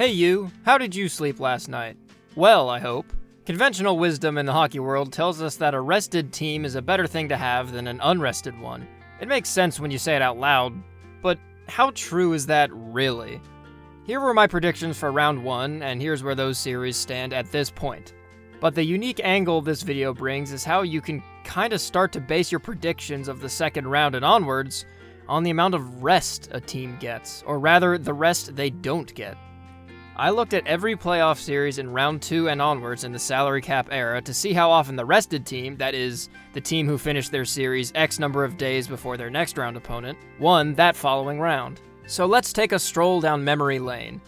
Hey you, how did you sleep last night? Well, I hope. Conventional wisdom in the hockey world tells us that a rested team is a better thing to have than an unrested one. It makes sense when you say it out loud, but how true is that really? Here were my predictions for round 1, and here's where those series stand at this point. But the unique angle this video brings is how you can kinda start to base your predictions of the second round and onwards on the amount of rest a team gets, or rather, the rest they don't get. I looked at every playoff series in round 2 and onwards in the salary cap era to see how often the rested team, that is, the team who finished their series X number of days before their next round opponent, won that following round. So let's take a stroll down memory lane.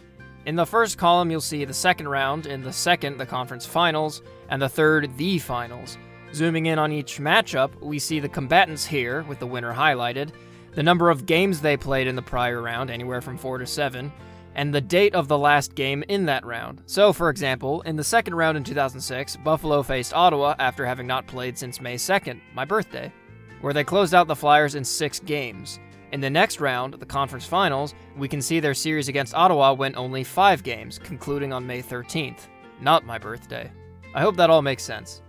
In the first column, you'll see the second round, in the second, the conference finals, and the third, the finals. Zooming in on each matchup, we see the combatants here, with the winner highlighted, the number of games they played in the prior round, anywhere from 4 to 7, and the date of the last game in that round. So, for example, in the second round in 2006, Buffalo faced Ottawa after having not played since May 2nd, my birthday, where they closed out the Flyers in 6 games. In the next round, the conference finals, we can see their series against Ottawa went only 5 games, concluding on May 13th, not my birthday. I hope that all makes sense.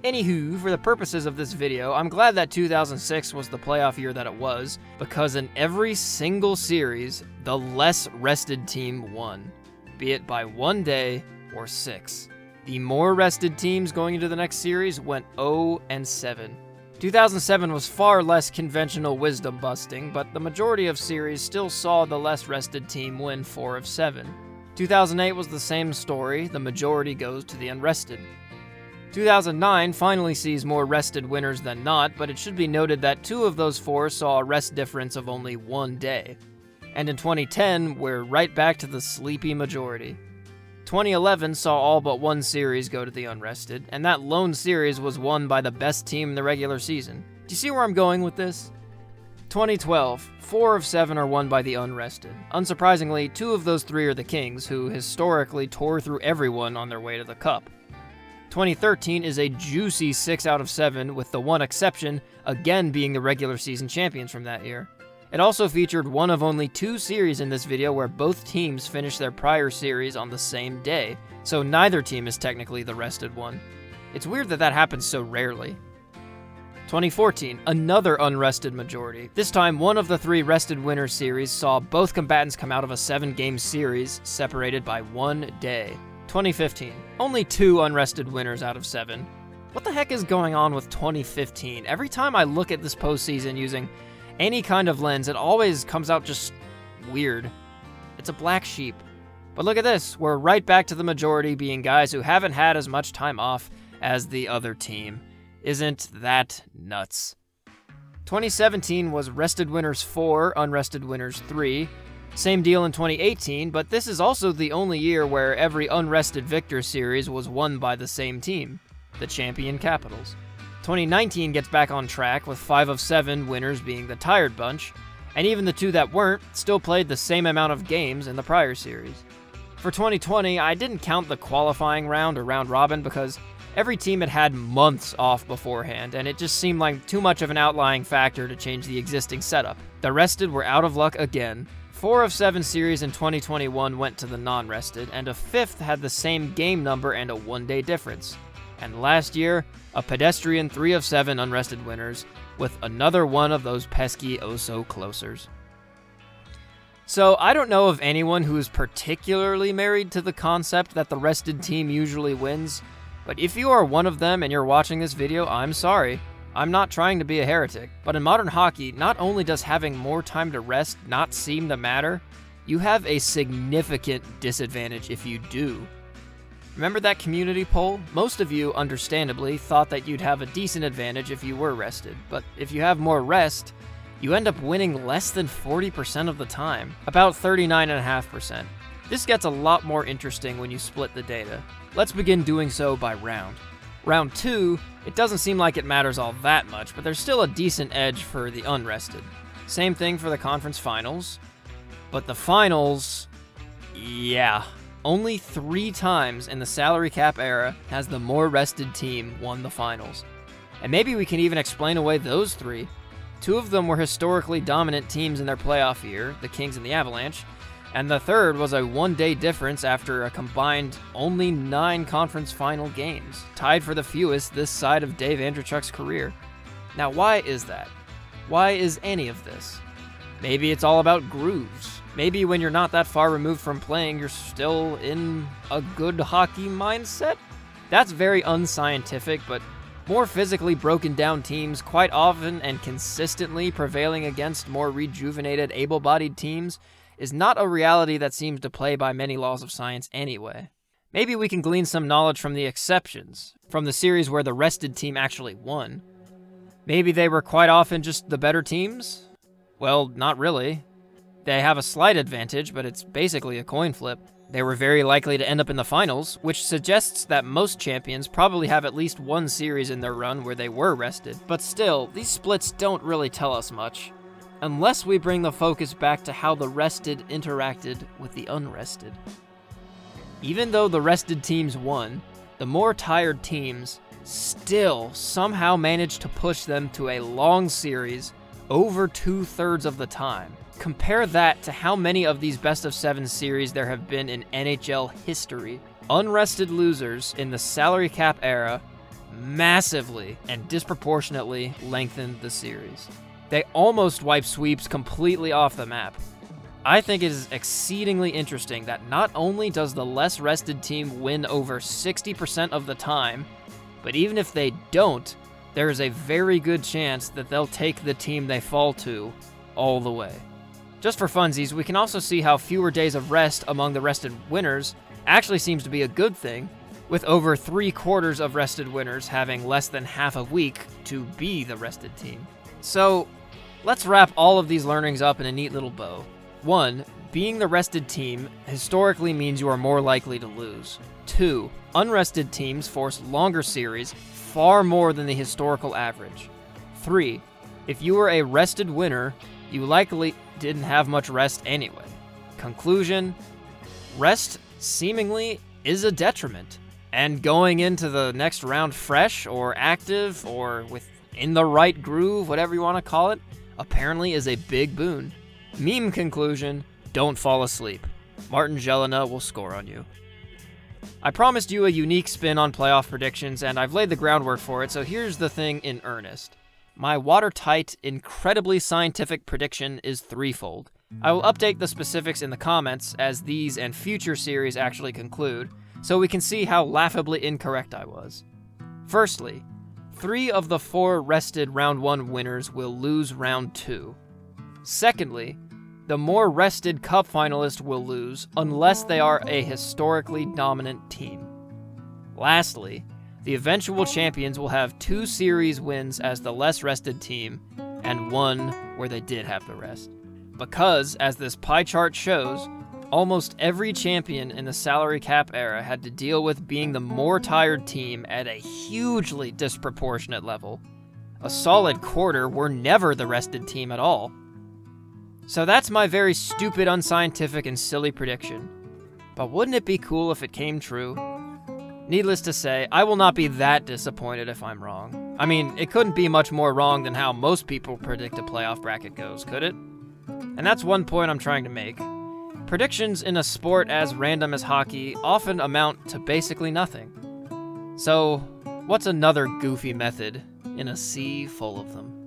Anywho, for the purposes of this video, I'm glad that 2006 was the playoff year that it was, because in every single series, the less rested team won, be it by 1 day or 6. The more rested teams going into the next series went 0-7. 2007 was far less conventional wisdom busting, but the majority of series still saw the less rested team win 4 of 7. 2008 was the same story, the majority goes to the unrested. 2009 finally sees more rested winners than not, but it should be noted that 2 of those 4 saw a rest difference of only 1 day. And in 2010, we're right back to the sleepy majority. 2011 saw all but 1 series go to the unrested, and that lone series was won by the best team in the regular season. Do you see where I'm going with this? 2012, 4 of 7 are won by the unrested. Unsurprisingly, 2 of those 3 are the Kings, who historically tore through everyone on their way to the Cup. 2013 is a juicy 6 out of 7, with the one exception again being the regular season champions from that year. It also featured one of only 2 series in this video where both teams finished their prior series on the same day, so neither team is technically the rested one. It's weird that that happens so rarely. 2014, another unrested majority. This time, one of the 3 rested winners series saw both combatants come out of a 7-game series separated by 1 day. 2015, only 2 unrested winners out of 7. What the heck is going on with 2015? Every time I look at this postseason using any kind of lens, it always comes out just weird. It's a black sheep. But look at this, we're right back to the majority being guys who haven't had as much time off as the other team. Isn't that nuts? 2017 was rested winners 4, unrested winners 3. Same deal in 2018, but this is also the only year where every unrested victor series was won by the same team, the champion Capitals. 2019 gets back on track with 5 of 7 winners being the tired bunch, and even the 2 that weren't still played the same amount of games in the prior series. For 2020, I didn't count the qualifying round or round robin because every team had had months off beforehand, and it just seemed like too much of an outlying factor to change the existing setup. The rested were out of luck again. 4 of 7 series in 2021 went to the non-rested, and a 5th had the same game number and a 1-day difference. And last year, a pedestrian 3 of 7 unrested winners, with another one of those pesky oh-so-closers. So, I don't know of anyone who is particularly married to the concept that the rested team usually wins, but if you are one of them and you're watching this video, I'm sorry. I'm not trying to be a heretic, but in modern hockey, not only does having more time to rest not seem to matter, you have a significant disadvantage if you do. Remember that community poll? Most of you, understandably, thought that you'd have a decent advantage if you were rested, but if you have more rest, you end up winning less than 40% of the time, about 39.5%. This gets a lot more interesting when you split the data. Let's begin doing so by round. Round 2, it doesn't seem like it matters all that much, but there's still a decent edge for the unrested. Same thing for the conference finals, but the finals, yeah. Only 3 times in the salary cap era has the more rested team won the finals. And maybe we can even explain away those 3. 2 of them were historically dominant teams in their playoff year, the Kings and the Avalanche, And the third was a one-day difference after a combined only 9 conference final games, tied for the fewest this side of Dave Andrechuk's career. Now, why is that? Why is any of this? Maybe it's all about grooves. Maybe when you're not that far removed from playing, you're still in a good hockey mindset? That's very unscientific, but more physically broken down teams quite often and consistently prevailing against more rejuvenated, able-bodied teams is not a reality that seems to play by many laws of science anyway. Maybe we can glean some knowledge from the exceptions, from the series where the rested team actually won. Maybe they were quite often just the better teams? Well, not really. They have a slight advantage, but it's basically a coin flip. They were very likely to end up in the finals, which suggests that most champions probably have at least one series in their run where they were rested. But still, these splits don't really tell us much, unless we bring the focus back to how the rested interacted with the unrested. Even though the rested teams won, the more tired teams still somehow managed to push them to a long series over 2/3 of the time. Compare that to how many of these best-of-7 series there have been in NHL history. Unrested losers in the salary cap era massively and disproportionately lengthened the series. They almost wiped sweeps completely off the map. I think it is exceedingly interesting that not only does the less rested team win over 60% of the time, but even if they don't, there is a very good chance that they'll take the team they fall to all the way. Just for funsies, we can also see how fewer days of rest among the rested winners actually seems to be a good thing, with over 3/4 of rested winners having less than half a week to be the rested team. So, let's wrap all of these learnings up in a neat little bow. 1. Being the rested team historically means you are more likely to lose. 2. Unrested teams force longer series, far more than the historical average. 3. If you were a rested winner, you likely didn't have much rest anyway. Conclusion: rest seemingly is a detriment, and going into the next round fresh or active or in the right groove, whatever you want to call it, apparently is a big boon. Meme conclusion: don't fall asleep. Martin Jelena will score on you. I promised you a unique spin on playoff predictions, and I've laid the groundwork for it, so here's the thing in earnest. My watertight, incredibly scientific prediction is threefold. I will update the specifics in the comments as these and future series actually conclude, so we can see how laughably incorrect I was. Firstly, 3 of the 4 rested round 1 winners will lose round 2. Secondly, the more rested cup finalist will lose unless they are a historically dominant team. Lastly, the eventual champions will have 2 series wins as the less rested team, and 1 where they did have the rest. Because, as this pie chart shows, almost every champion in the salary cap era had to deal with being the more tired team at a hugely disproportionate level. A solid quarter were never the rested team at all. So that's my very stupid, unscientific, and silly prediction. But wouldn't it be cool if it came true? Needless to say, I will not be that disappointed if I'm wrong. I mean, it couldn't be much more wrong than how most people predict a playoff bracket goes, could it? And that's one point I'm trying to make. Predictions in a sport as random as hockey often amount to basically nothing. So, what's another goofy method in a sea full of them?